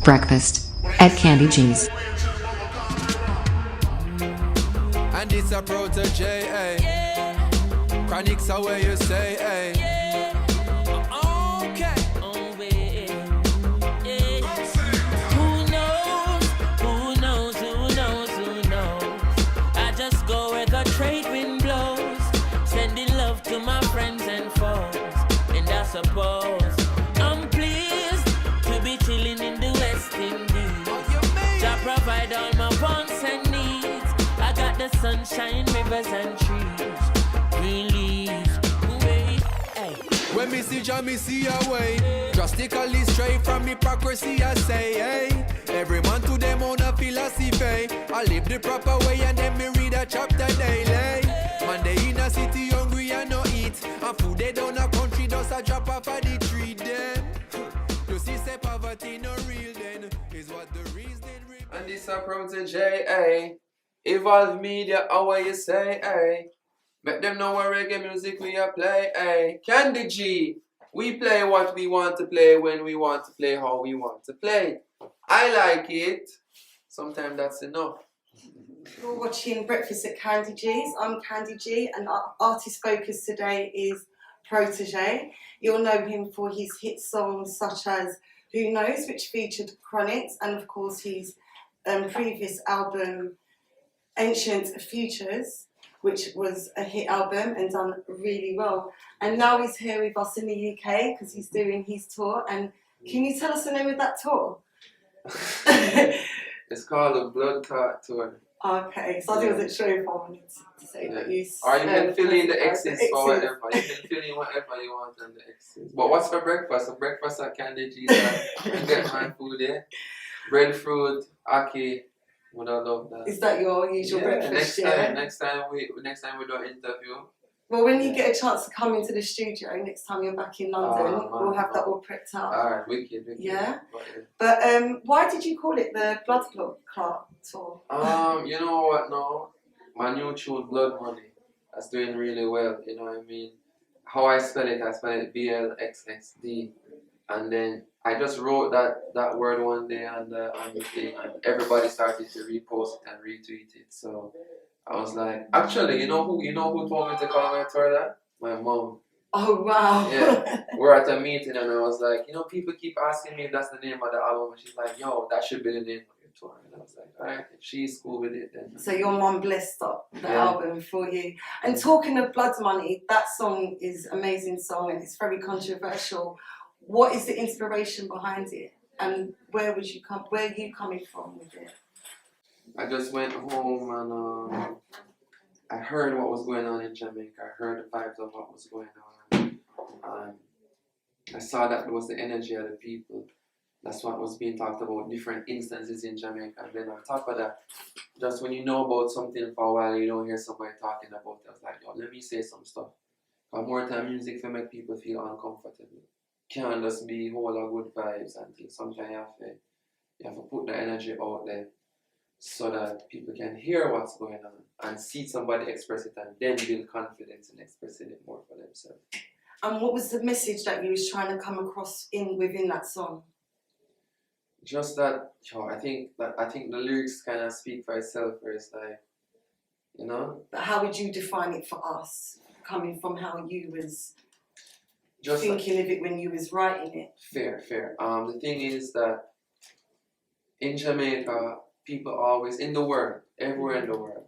Breakfast at Candy G's. And it's a Protoje, eh? Chronics are where you say, eh? Okay. Who knows? Who knows? Who knows? Who knows? I just go where the trade wind blows, sending love to my friends and foes. And I suppose I'm pleased to be chilling in the West Indies. Jah provide all my wants and needs. I got the sunshine, rivers and trees. Green leaves, wait, hey. When me see Jah, me see a way. Drastically straight from hypocrisy, I say, hey. Every man to them own a philosophy. I live the proper way and then me read a chapter daily. Man, they in a city hungry and no eat. And food they down a country does a drop off of the tree then. You see, say poverty no real then. Is what the reason. And this a Protoje, eh? Evolve Media, how you say, eh? Make them know what reggae music we are play, eh? Candi G, we play what we want to play when we want to play how we want to play. I like it. Sometimes that's enough. You're watching Breakfast at Candi G's. I'm Candi G, and our artist focus today is Protoje. You'll know him for his hit songs such as Who Knows, which featured Chronics, and of course his previous album Ancient Futures, which was a hit album and done really well. And now he's here with us in the UK because he's doing his tour. And can you tell us the name of that tour? It's called the Bloodclaat Tour. Okay, so I wasn't sure if I wanted to say that you. Or you can fill in the X's for whatever. You can fill in whatever you want on the X's. But what's for breakfast? So breakfast at Candi G's. You get my food there. Breadfruit, ackee. Would I love that? Is that your usual breakfast? Next time we do an interview. Well, when you get a chance to come into the studio next time you're back in London, we'll have that all prepped out. Alright, wicked. Yeah. But why did you call it the Bloodclaat Tour? You know what? No, my new tune, Blood Money, that's doing really well. You know what I mean? How I spell it BLXXD, and then I just wrote that word one day on the thing, and everybody started to repost it and retweet it. So I was like, actually, you know who told me to call my tour that? My mom. Oh wow. Yeah. We're at a meeting and I was like, people keep asking me if that's the name of the album, and she's like, yo, that should be the name of your tour. And I was like, alright, if she's cool with it then. So your mom blessed up the album for you. And talking of Blood Money, that song is an amazing song and it's very controversial. What is the inspiration behind it, and where are you coming from with it? I just went home and I heard what was going on in Jamaica. I heard the vibes of what was going on. And I saw that there was the energy of the people. That's what was being talked about, different instances in Jamaica. And then on top of that, just when you know about something for a while, you don't hear somebody talking about it. I was like, yo, let me say some stuff. Because more time music can make people feel uncomfortable. Can't just be whole of good vibes and things. Sometimes you have to put the energy out there so that people can hear what's going on and see somebody express it and then build confidence in expressing it more for themselves. And what was the message that you was trying to come across within that song? Just that, I think the lyrics kind of speak for itself, where it's like, you know. But how would you define it for us, coming from how you was just thinking of it when you was writing it? Fair. The thing is that in Jamaica, people always, in the world, everywhere in the world,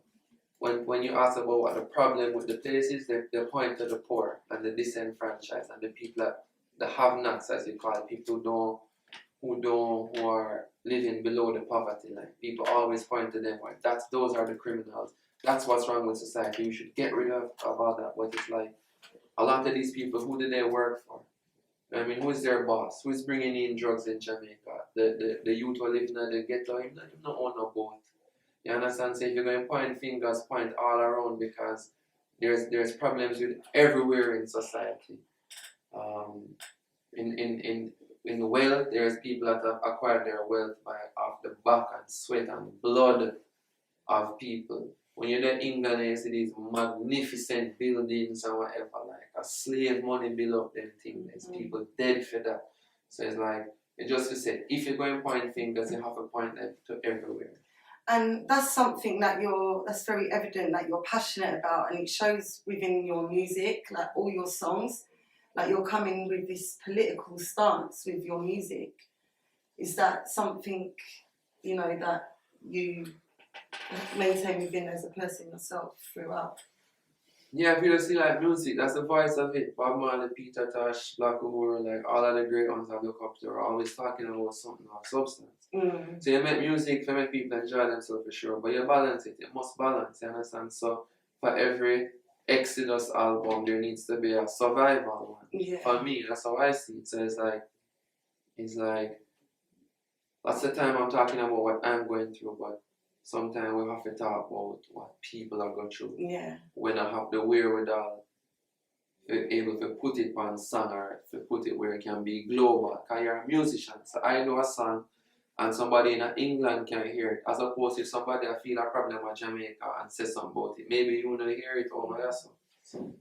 when you ask about what the problem with the place is, they point to the poor and the disenfranchised and the people that the have-nots, as you call it, people who are living below the poverty line. People always point to them, like those are the criminals. That's what's wrong with society. We should get rid of all that. But it's like, a lot of these people, who do they work for? I mean, who is their boss? Who is bringing in drugs in Jamaica? The youth who live in the ghetto, you don't own a boat. You understand? So if you're going to point fingers, point all around, because there's problems with everywhere in society. In wealth, there's people that have acquired their wealth off the back and sweat and blood of people. When you're in England, you see these magnificent buildings and whatever, like a slave money bill up them things. There's people dead for that. So it's like, It just to say, if you're going to point fingers, you have to point them to everywhere. And that's something that's very evident that you're passionate about, and it shows within your music, like all your songs, like you're coming with this political stance with your music. Is that something, you know, that you maintain within as a person yourself throughout? Yeah, if you just see like music, that's the voice of it. Bob Marley, Peter Tosh, Black Uhuru, like all of the great ones I look up to are always talking about something of substance. Mm. So you make music to make people enjoy themselves for sure, but you balance it. It must balance, you understand? So for every Exodus album, there needs to be a survival one. Yeah. For me, that's how I see it. So it's like lots of time I'm talking about what I'm going through, but sometimes we have to talk about what people are going through. Yeah. When I have the wherewithal to able to put it on song or to put it where it can be global. Because you're a musician. So I know a song and somebody in England can hear it, as opposed to somebody that feel a problem with Jamaica and say something about it. Maybe you want to hear it over there. So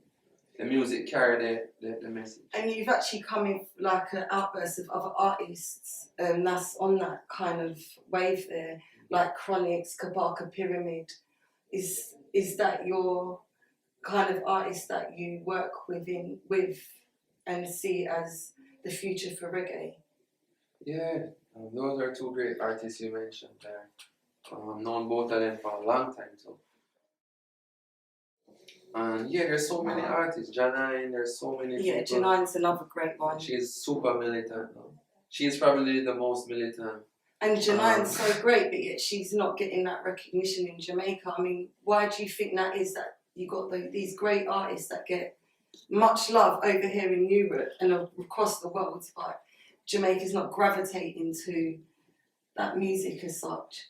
the music carry the message. And you've actually come in like an outburst of other artists that's on that kind of wave there, like Chronics, Kabaka Pyramid. Is that your kind of artist that you work with and see as the future for reggae? Yeah, those are two great artists you mentioned there. I've known both of them for a long time too. And yeah, there's so many artists. Janine, there's so many Yeah, people. Janine's another great one. She's super militant now. She's probably the most militant. And Janine's so great, but yet she's not getting that recognition in Jamaica. I mean, why do you think that is, that you got these great artists that get much love over here in Europe and across the world, but Jamaica's not gravitating to that music as such?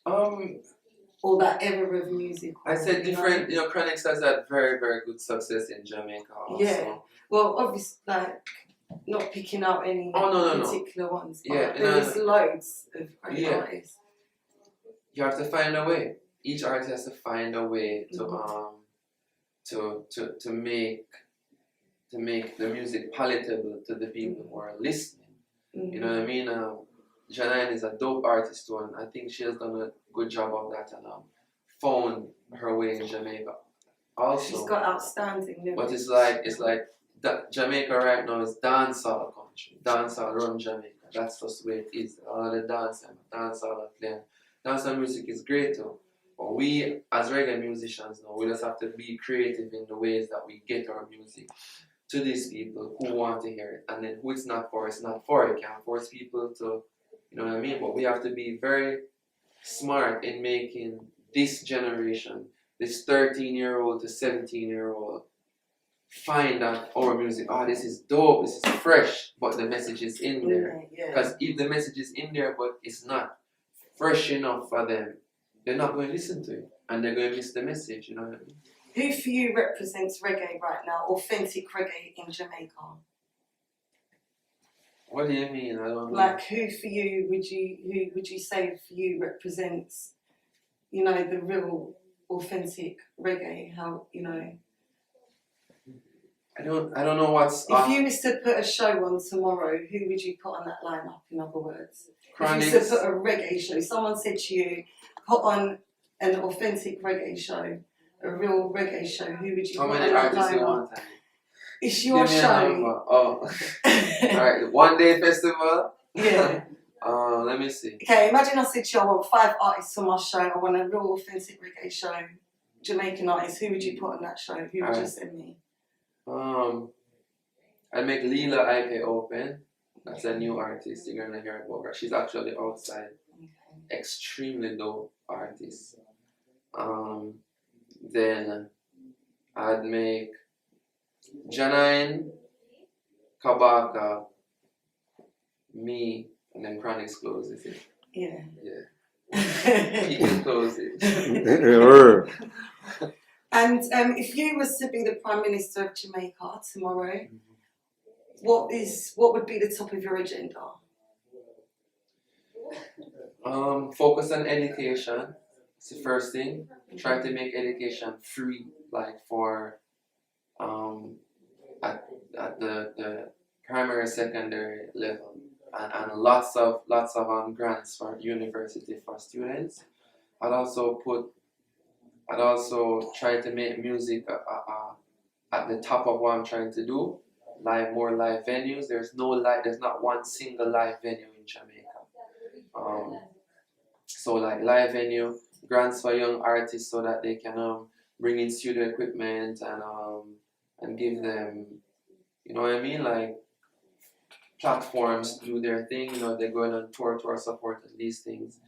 Or that era of music? I said different, Chronics has had very, very good success in Jamaica also. Yeah. Well, obviously, like, not picking out any particular ones, but there's loads of great artists. You have to find a way. Each artist has to find a way to make the music palatable to the people who are listening. Mm-hmm. You know what I mean? Janine is a dope artist too, and I think she has done a good job of that and found her way in Jamaica. Also, she's got outstanding lyrics. But it's like that Jamaica right now is dancehall country. Dancehall run Jamaica. That's just the way it is. All of the dancehall are playing. Dancehall music is great too. But we as reggae musicians now, we just have to be creative in the ways that we get our music to these people who want to hear it. And then who it's not for, it's not for. You can't force people to, you know what I mean? But we have to be very smart in making this generation, this 13-year-old to 17-year-old, find that our music, this is dope, this is fresh, but the message is in there. Because if the message is in there but it's not fresh enough for them, they're not going to listen to it and they're going to miss the message, you know what I mean? Who for you represents reggae right now, authentic reggae in Jamaica? What do you mean? I don't know. Like who would you say for you represents, you know, the real authentic reggae? How, you know? I don't know what's. If you was to put a show on tomorrow, who would you put on that lineup? In other words, Chronics. If you was to put a reggae show, someone said to you, put on an authentic reggae show, a real reggae show. Who would you How put many on that artists you lineup? want? It's your Give me a show. number. Oh, alright. One day festival. Yeah. Let me see. Okay, imagine I said to you, I want 5 artists on my show. I want a real authentic reggae show, Jamaican artists. Who would you put on that show? Who would you send me? I'd make Leela Ike open. That's a new artist. You're gonna hear about her. She's actually outside. Okay. Extremely dope artist. Then I'd make Janine, Kabaka, me, and then Chronics closes it. Yeah. Yeah. He can close it. And if you was to be the Prime Minister of Jamaica tomorrow, what would be the top of your agenda? Focus on education. It's the first thing. Try to make education free, like for at the primary, secondary level. and lots of grants for university for students. I'd also try to make music at the top of what I'm trying to do. More live venues. There's not one single live venue in Jamaica. So like live venue, grants for young artists so that they can bring in studio equipment and give them, you know what I mean, like platforms to do their thing. You know, they're going on tour support and these things,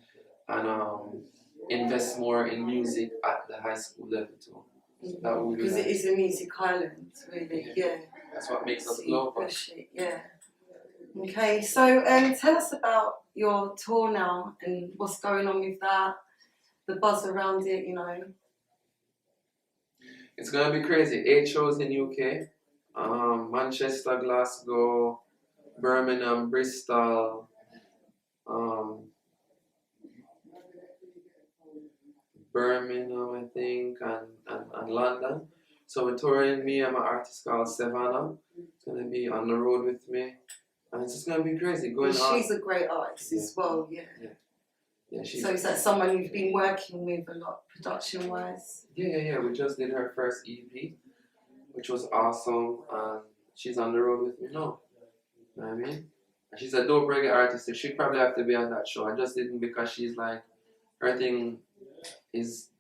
and invest more in music at the high school level too. So that would be Because like, it is a music island, really. Yeah. that's what makes us So you global. push it, yeah. Okay, so tell us about your tour now and what's going on with that, the buzz around it, you know. It's gonna be crazy. 8 shows in UK, Manchester, Glasgow, Birmingham, Bristol, Birmingham, I think, and London. So we're touring. Me and my artist called Savannah. It's gonna be on the road with me, and it's just gonna be crazy. And she's a great artist as well, yeah. Yeah, she's. So is that someone you've been working with a lot, production-wise? Yeah. We just did her first EP, which was awesome, and she's on the road with me now. You know what I mean? And she's a dope reggae artist, so she'd probably have to be on that show. I just didn't because she's like, her thing is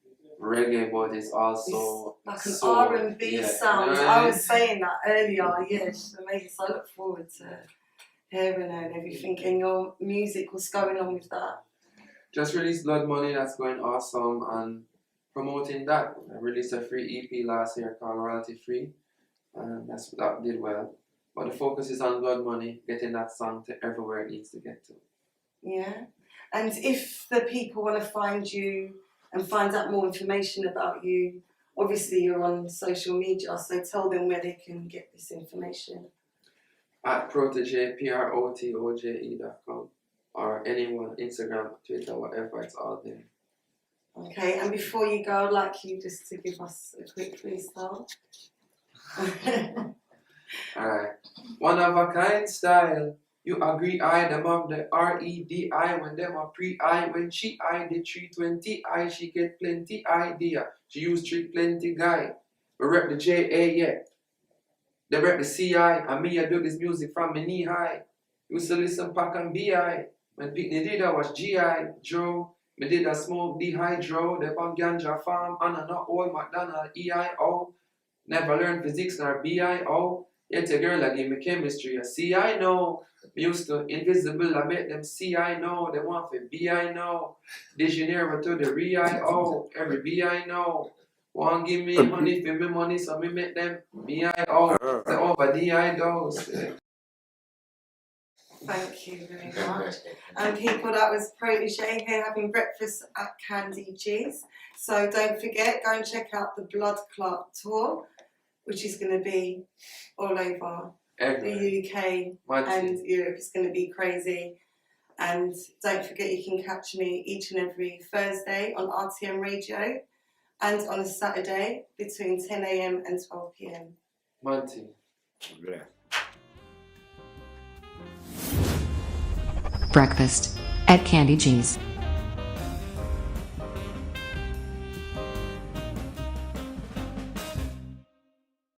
reggae, but it's also it's like an soul. R&B sound. You know what I mean? was saying that earlier, yeah, she's amazing. So I look forward to hearing her and everything. And your music, what's going on with that? Just released Blood Money, that's going awesome, and promoting that. I released a free EP last year called Royalty Free, and that did well. But the focus is on Blood Money, getting that song to everywhere it needs to get to. Yeah. And if the people want to find you and find out more information about you, obviously you're on social media, so tell them where they can get this information. At Protoje, PROTOJE.com, or anyone, Instagram, Twitter, whatever, it's all there. Okay, and before you go, I'd like you just to give us a quick freestyle. Alright. One of a kind style. You agree, I, them of the REDI, when them a pre-I, when she I the 320I, she get plenty idea. She use trick plenty guy. We rep the JA, yeah. They rep the CI, and me I do this music from me knee high. Used to listen Pac and BI. When Pitney did I was GI, Joe. Me did a smoke dehydro, they on ganja farm, and I not old McDonald EIO. Never learned physics nor BIO. Yet a girl that give me chemistry, I see I know. Me used to invisible, I make them see I know. They want for B I know. De Janeiro to the REIO, every B I know. Want give me money for me money, so me make them BIO. The over DI those. Thank you very much. And people, that was Protoje here having breakfast at Candi G's. So don't forget, go and check out the Bloodclaat Tour, which is going to be all over the UK and Europe. It's going to be crazy. And don't forget, you can catch me each and every Thursday on RTM Radio and on a Saturday between 10 AM and 12 PM. Monty. Breakfast at Candi G's.